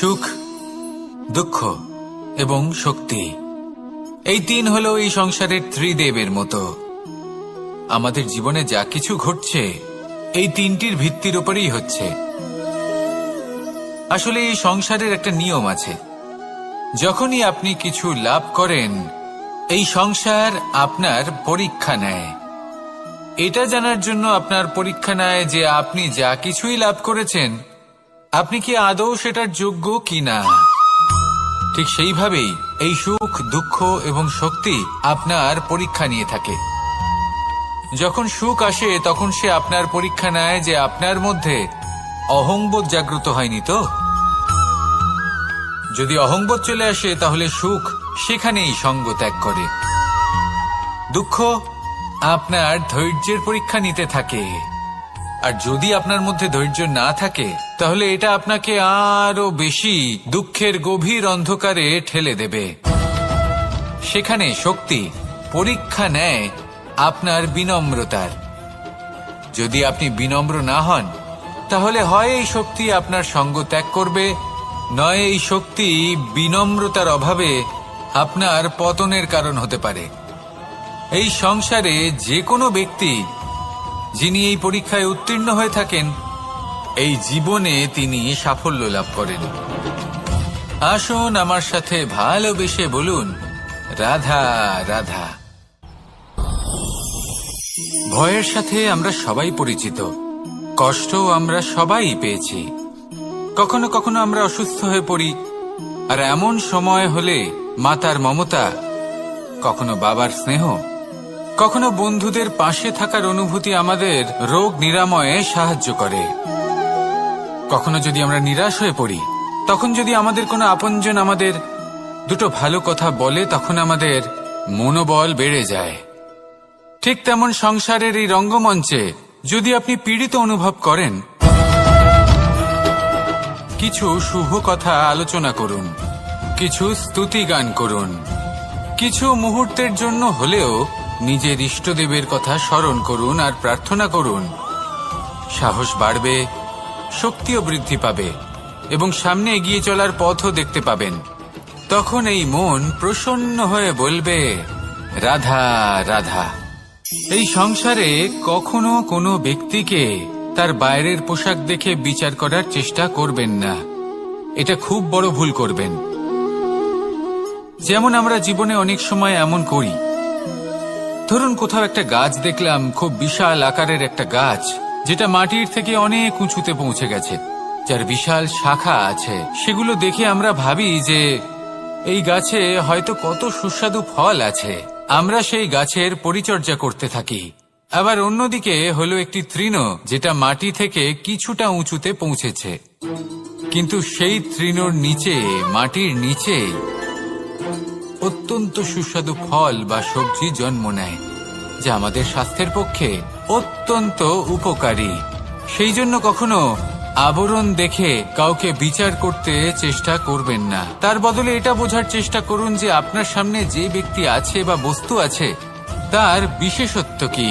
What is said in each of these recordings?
সুখ, দুঃখ এবং শক্তি, এই তিন হলো এই সংসারের ত্রিদেবের মতো। আমাদের জীবনে যা কিছু ঘটছে এই তিনটির ভিত্তির উপরেই হচ্ছে। আসলে এই সংসারের একটা নিয়ম আছে, যখনই আপনি কিছু লাভ করেন এই সংসার আপনার পরীক্ষা নেয়। এটা জানার জন্য আপনার পরীক্ষা নেয় যে আপনি যা কিছুই লাভ করেছেন আপনি কি আদৌ সেটার যোগ্য কিনা। ঠিক সেইভাবেই এই সুখ, দুঃখ এবং শক্তি আপনার পরীক্ষা নিয়ে থাকে। যখন সুখ আসে তখন সে আপনার পরীক্ষা নেয় যে আপনার মধ্যে অহংবোধ জাগ্রত হয়নি তো। যদি অহংবোধ চলে আসে তাহলে সুখ সেখানেই সঙ্গ ত্যাগ করে। দুঃখ আপনার ধৈর্যের পরীক্ষা নিতে থাকে, আর যদি আপনার মধ্যে ধৈর্য না থাকে তাহলে এটা আপনাকে আরো বেশি দুঃখের গভীর অন্ধকারে ঠেলে দেবে। সেখানে শক্তি পরীক্ষা নেয় আপনার বিনম্রতার। যদি আপনি বিনম্র না হন তাহলে হয় এই শক্তি আপনার সঙ্গ ত্যাগ করবে, নয় এই শক্তি বিনম্রতার অভাবে আপনার পতনের কারণ হতে পারে। এই সংসারে যে কোনো ব্যক্তি যিনি এই পরীক্ষায় উত্তীর্ণ হয়ে থাকেন এই জীবনে তিনি সাফল্য লাভ করেন। আসুন আমার সাথে ভালোবেসে বলুন, রাধা রাধা। ভয়ের সাথে আমরা সবাই পরিচিত, কষ্ট আমরা সবাই পেয়েছি। কখনো কখনো আমরা অসুস্থ হয়ে পড়ি, আর এমন সময় হলে মাতার মমতা, কখনো বাবার স্নেহ, কখনো বন্ধুদের পাশে থাকার অনুভূতি আমাদের রোগ নিরাময়ে সাহায্য করে। কখনো যদি আমরা নিরাশ হয়ে পড়ি, তখন যদি আমাদের কোনো আপনজন আমাদের দুটো ভালো কথা বলে তখন আমাদের মনোবল বেড়ে যায়। ঠিক তেমন সংসারের এই রঙ্গমঞ্চে যদি আপনি পীড়িত অনুভব করেন, কিছু শুভ কথা আলোচনা করুন, কিছু স্তুতি গান করুন, কিছু মুহূর্তের জন্য হলেও নিজের ইষ্টদেবের কথা স্মরণ করুন আর প্রার্থনা করুন। সাহস বাড়বে, শক্তিও বৃদ্ধি পাবে এবং সামনে এগিয়ে চলার পথও দেখতে পাবেন। তখন এই মন প্রসন্ন হয়ে বলবে, রাধা রাধা। এই সংসারে কখনো কোনো ব্যক্তিকে তার বাইরের পোশাক দেখে বিচার করার চেষ্টা করবেন না, এটা খুব বড় ভুল করবেন। যেমন আমরা জীবনে অনেক সময় এমন করি, ধরুন কোথাও একটা গাছ দেখলাম, খুব বিশাল আকারের একটা গাছ, যেটা মাটির থেকে অনেক উঁচুতে পৌঁছে গেছে, যার বিশাল শাখা আছে। সেগুলো দেখে আমরা ভাবি যে এই গাছে হয়তো কত সুস্বাদু ফল আছে, আমরা সেই গাছের পরিচর্যা করতে থাকি। আবার অন্যদিকে হলো একটি তৃণ, যেটা মাটি থেকে কিছুটা উঁচুতে পৌঁছেছে, কিন্তু সেই তৃণর নিচে, মাটির নিচে অত্যন্ত সুস্বাদু ফল বা সবজি জন্ম নেয়, যা আমাদের স্বাস্থ্যের পক্ষে অত্যন্ত উপকারী। সেই জন্য কখনো আবরণ দেখে কাউকে বিচার করতে চেষ্টা করবেন না। তার বদলে এটা বোঝার চেষ্টা করুন যে আপনার সামনে যে ব্যক্তি আছে বা বস্তু আছে তার বিশেষত্ব কি।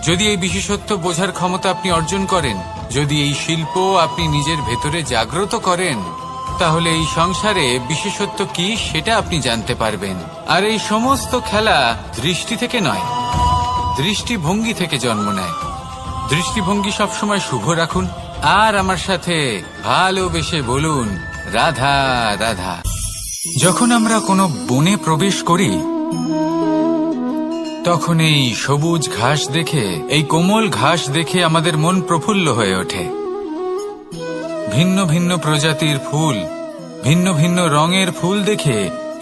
যদি এই বিশেষত্ব বোঝার ক্ষমতা আপনি অর্জন করেন, যদি এই শিল্প আপনি নিজের ভেতরে জাগ্রত করেন, তাহলে এই সংসারে বিশেষত্ব কি সেটা আপনি জানতে পারবেন। আর এই সমস্ত খেলা দৃষ্টি থেকে নয়, দৃষ্টিভঙ্গি থেকে জন্ম নেয়। দৃষ্টিভঙ্গি সবসময় শুভ রাখুন আর আমার সাথে ভালোবেসে বলুন, রাধা রাধা। যখন আমরা কোনো বনে প্রবেশ করি তখন এই সবুজ ঘাস দেখে, এই কোমল ঘাস দেখে আমাদের মন প্রফুল্ল হয়ে ওঠে। ভিন্ন ভিন্ন প্রজাতির ফুল, ভিন্ন ভিন্ন রঙের ফুল দেখে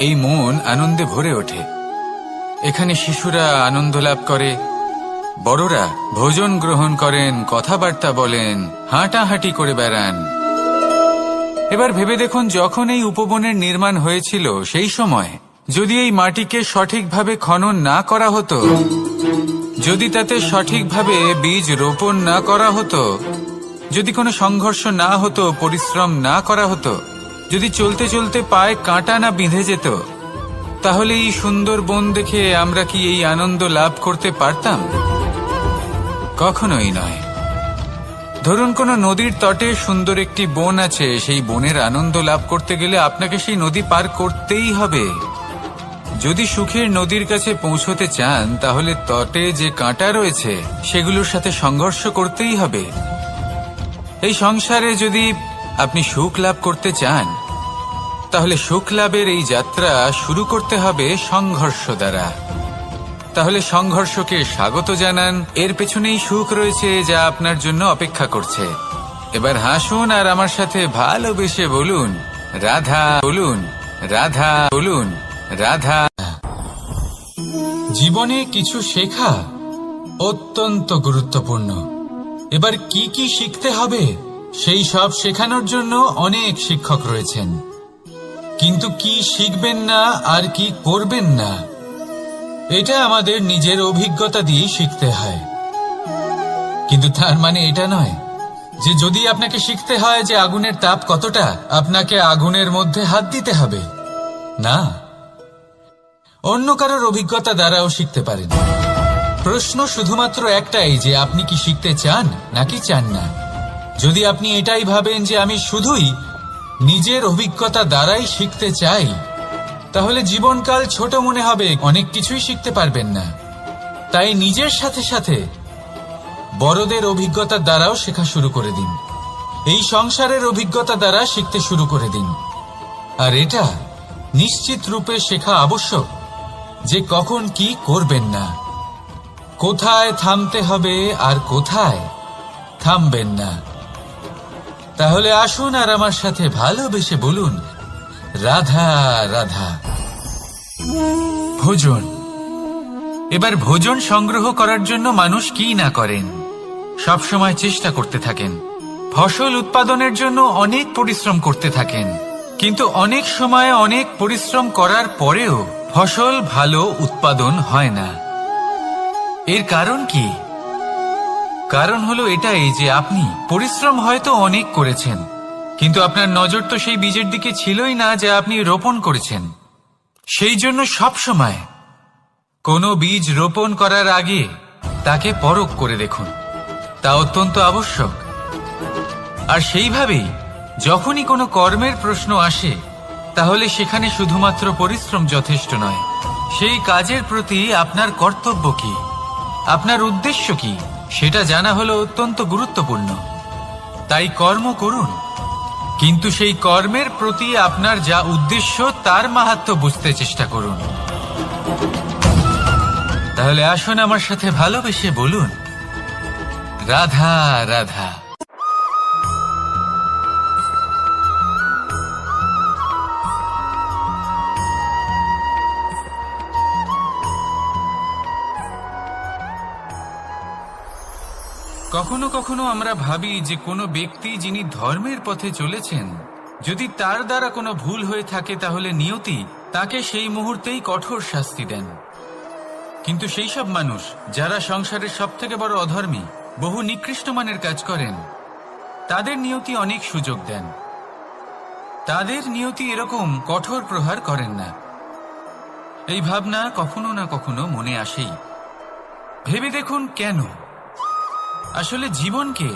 এই মন আনন্দে ভরে ওঠে। এখানে শিশুরা আনন্দ লাভ করে, বড়রা ভোজন গ্রহণ করেন, কথাবার্তা বলেন, হাঁটাহাঁটি করে বেড়ান। এবার ভেবে দেখুন, যখন এই উপবনের নির্মাণ হয়েছিল সেই সময় যদি এই মাটিকে সঠিকভাবে খনন না করা হতো, যদি তাতে সঠিকভাবে বীজ রোপণ না করা হতো, যদি কোনো সংঘর্ষ না হতো, পরিশ্রম না করা হতো, যদি চলতে চলতে পায়ে কাঁটা না বিঁধে যেত, তাহলে এই সুন্দর বন দেখে আমরা কি এই আনন্দ লাভ করতে পারতাম? কখনোই নয়। ধরুন কোনো নদীর তটে সুন্দর একটি বন আছে, সেই বনের আনন্দ লাভ করতে গেলে আপনাকে সেই নদী পার করতেই হবে। যদি সুখের নদীর কাছে পৌঁছতে চান তাহলে তটে যে কাঁটা রয়েছে সেগুলোর সাথে সংঘর্ষ করতেই হবে। এই সংসারে যদি আপনি সুখ লাভ করতে চান তাহলে সুখ লাভের এই যাত্রা শুরু করতে হবে সংঘর্ষ দ্বারা। তাহলে সংঘর্ষকে স্বাগত জানান, এর পেছনেই সুখ রয়েছে যা আপনার জন্য অপেক্ষা করছে। এবার হাসুন আর আমার সাথে ভালোবেসে বলুন রাধা, বলুন রাধা, বলুন রাধা। জীবনে কিছু শেখা অত্যন্ত গুরুত্বপূর্ণ। এবার কি কি শিখতে হবে সেই সব শেখানোর জন্য অনেক শিক্ষক রয়েছেন, কিন্তু কি শিখবেন না আর কি করবেন না এটা আমাদের নিজের অভিজ্ঞতা দিয়ে শিখতে হয়। কিন্তু তার মানে এটা নয় যে যদি আপনাকে শিখতে হয় যে আগুনের তাপ কতটা, আপনাকে আগুনের মধ্যে হাত দিতে হবে। না, অন্য কারোর অভিজ্ঞতা দ্বারাও শিখতে পারেন। প্রশ্ন শুধুমাত্র একটাই যে আপনি কি শিখতে চান নাকি চান না। যদি আপনি এটাই ভাবেন যে আমি শুধুই নিজের অভিজ্ঞতা দ্বারাই শিখতে চাই, তাহলে জীবনকাল ছোট মনে হবে, অনেক কিছুই শিখতে পারবেন না। তাই নিজের সাথে সাথে বড়দের অভিজ্ঞতা দ্বারাও শেখা শুরু করে দিন। এই সংসারের অভিজ্ঞতা দ্বারা শিখতে শুরু করে দিন। আর এটা নিশ্চিত রূপে শেখা আবশ্যক যে কখন কি করবেন না, কোথায় থামতে হবে আর কোথায় থামবেন না। তাহলে আসুন আর আমার সাথে ভালোবেসে বলুন রাধা রাধা। ভোজন। এবার ভোজন সংগ্রহ করার জন্য মানুষ কি না করেন, সবসময় চেষ্টা করতে থাকেন। ফসল উৎপাদনের জন্য অনেক পরিশ্রম করতে থাকেন, কিন্তু অনেক সময় অনেক পরিশ্রম করার পরেও ফসল ভালো উৎপাদন হয় না। এর কারণ কি? কারণ হলো এটাই যে আপনি পরিশ্রম হয়তো অনেক করেছেন, কিন্তু আপনার নজর তো সেই বীজের দিকে ছিলই না যা আপনি রোপণ করেছেন। সেই জন্য সবসময় কোনো বীজ রোপণ করার আগে তাকে পরখ করে দেখুন, তা অত্যন্ত আবশ্যক। আর সেইভাবেই যখনই কোনো কর্মের প্রশ্ন আসে তাহলে সেখানে শুধুমাত্র পরিশ্রম যথেষ্ট নয়, সেই কাজের প্রতি আপনার কর্তব্য কি, আপনার উদ্দেশ্য কি সেটা জানা হলো অত্যন্ত গুরুত্বপূর্ণ। তাই কর্ম করুন, কিন্তু সেই কর্মের প্রতি আপনার যা উদ্দেশ্য তার মাহাত্ম্য বুঝতে চেষ্টা করুন। তাহলে আসুন আমার সাথে ভালোবেসে বলুন রাধা রাধা। কখনো কখনো আমরা ভাবি যে কোনো ব্যক্তি যিনি ধর্মের পথে চলেছেন, যদি তার দ্বারা কোনো ভুল হয়ে থাকে তাহলে নিয়তি তাকে সেই মুহূর্তেই কঠোর শাস্তি দেন। কিন্তু সেই সব মানুষ যারা সংসারের সবথেকে বড় অধর্মী, বহু নিকৃষ্ট মানের কাজ করেন, তাদের নিয়তি অনেক সুযোগ দেন। তাদের নিয়তি এরকম কঠোর প্রহার করেন না। এই ভাবনা কখনো না কখনো মনে আসেই। ভেবে দেখুন কেন? আসলে জীবনকে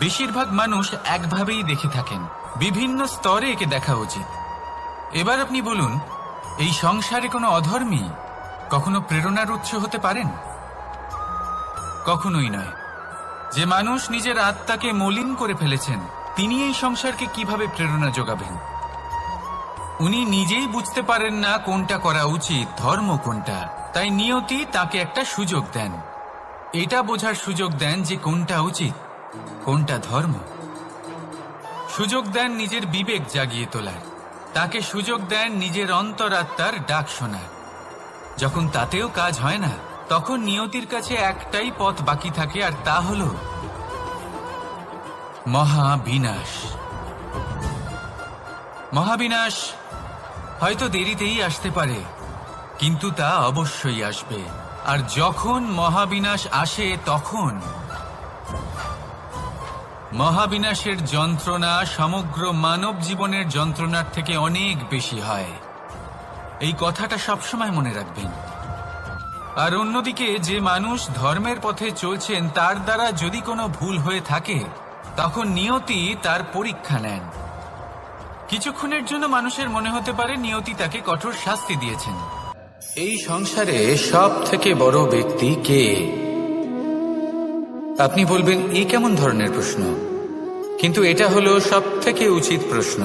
বেশিরভাগ মানুষ একভাবেই দেখে থাকেন, বিভিন্ন স্তরে একে দেখা উচিত। এবার আপনি বলুন, এই সংসারে কোনো অধর্মী কখনো প্রেরণার উৎস হতে পারেন? কখনোই নয়। যে মানুষ নিজের আত্মাকে মলিন করে ফেলেছেন তিনি এই সংসারকে কিভাবে প্রেরণা যোগাবেন? উনি নিজেই বুঝতে পারেন না কোনটা করা উচিত, ধর্ম কোনটা। তাই নিয়তি তাকে একটা সুযোগ দেন, এটা বোঝার সুযোগ দেন যে কোনটা উচিত, কোনটা ধর্ম। সুযোগ দেন নিজের বিবেক জাগিয়ে তোলার, তাকে সুযোগ দেন নিজের অন্তরাত্মার ডাক শোনার। যখন তাতেও কাজ হয় না, তখন নিয়তির কাছে একটাই পথ বাকি থাকে, আর তা হল মহাবিনাশ। মহাবিনাশ হয়তো দেরিতেই আসতে পারে, কিন্তু তা অবশ্যই আসবে। আর যখন মহাবিনাশ আসে তখন মহাবিনাশের যন্ত্রণা সমগ্র মানব জীবনের যন্ত্রণার থেকে অনেক বেশি হয়। এই কথাটা সবসময় মনে রাখবেন। আর অন্যদিকে যে মানুষ ধর্মের পথে চলছেন তার দ্বারা যদি কোনো ভুল হয়ে থাকে তখন নিয়তি তার পরীক্ষা নেন। কিছুক্ষণের জন্য মানুষের মনে হতে পারে নিয়তি তাকে কঠোর শাস্তি দিয়েছেন। এই সংসারে সব থেকে বড় ব্যক্তি কে? আপনি বলবেন এই কেমন ধরনের প্রশ্ন, কিন্তু এটা হলো সব থেকে উচিত প্রশ্ন।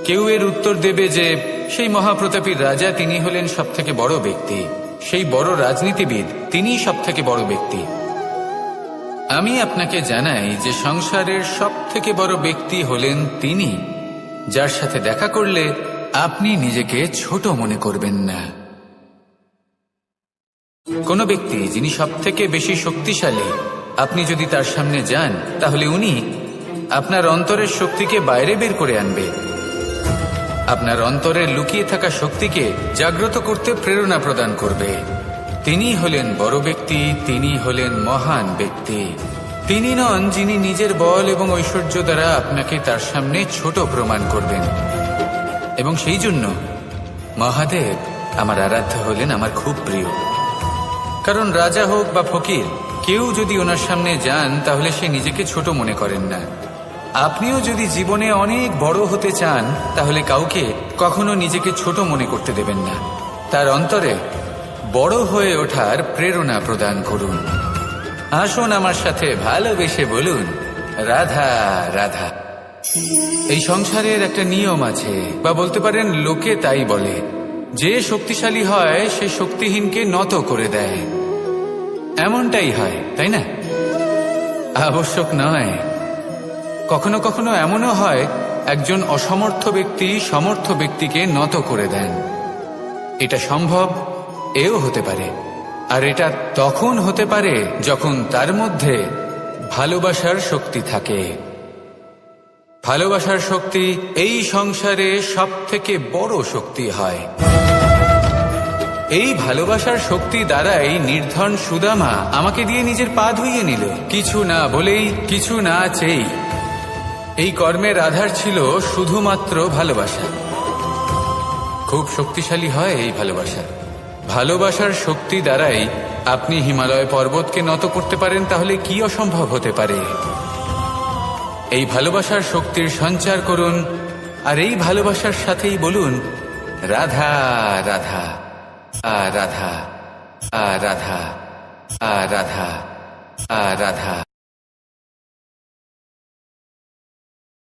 কেউ এর উত্তর দেবে যে সেই মহাপ্রতাপী রাজা, তিনি হলেন সব থেকে বড় ব্যক্তি, সেই বড় রাজনীতিবিদ, তিনিই সব থেকে বড় ব্যক্তি। আমি আপনাকে জানাই যে সংসারের সব থেকে বড় ব্যক্তি হলেন তিনি, যার সাথে দেখা করলে আপনি নিজেকে ছোট মনে করবেন না। কোন ব্যক্তি যিনি সব থেকে বেশি শক্তিশালী, আপনি যদি তার সামনে যান তাহলে উনি আপনার অন্তরের শক্তিকে বাইরে বের করে আনবে, আপনার অন্তরের লুকিয়ে থাকা শক্তিকে জাগ্রত করতে প্রেরণা প্রদান করবে। তিনি হলেন বড় ব্যক্তি, তিনি হলেন মহান ব্যক্তি। তিনি নন যিনি নিজের বল এবং ঐশ্বর্য দ্বারা আপনাকে তার সামনে ছোট প্রমাণ করবেন। এবং সেই জন্য মহাদেব আমার আরাধ্য হলেন আমার খুব প্রিয়। কারণ রাজা হোক বা ফকির, কেউ যদি ওনার সামনে যান তাহলে সে নিজেকে ছোট মনে করেন না। আপনিও যদি জীবনে অনেক বড় হতে চান তাহলে কাউকে কখনো নিজেকে ছোট মনে করতে দেবেন না। তার অন্তরে বড় হয়ে ওঠার প্রেরণা প্রদান করুন। আসুন আমার সাথে ভালোবেসে বলুন, রাধা রাধা। এই সংসারের একটা নিয়ম আছে, বা বলতে পারেন লোকে তাই বলে, যে শক্তিশালী হয় সে শক্তিহীনকে নত করে দেয়। এমনটাই হয়, তাই না? আবশ্যক নয়। কখনো কখনো এমনও হয় একজন অসমর্থ ব্যক্তি সমর্থ ব্যক্তিকে নত করে দেন। এটা সম্ভব, এও হতে পারে। আর এটা তখন হতে পারে যখন তার মধ্যে ভালোবাসার শক্তি থাকে। ভালোবাসার শক্তি এই সংসারে সব থেকে বড় শক্তি হয়। এই ভালোবাসার শক্তি দ্বারাই নির্ধন সুদামা আমাকে দিয়ে নিজের পা ধুইয়ে নিল, কিছু না বলেই, কিছু না চেয়েই। এই কর্মের আধার ছিল শুধুমাত্র ভালোবাসা। খুব শক্তিশালী হয় এই ভালোবাসা। ভালোবাসার শক্তি দ্বারাই আপনি হিমালয় পর্বতকে নত করতে পারেন, তাহলে কি অসম্ভব হতে পারে? এই ভালোবাসার শক্তির সঞ্চার করুন, আর এই ভালোবাসার সাথেই বলুন, রাধা রাধা রাধা রাধা রাধা রাধা।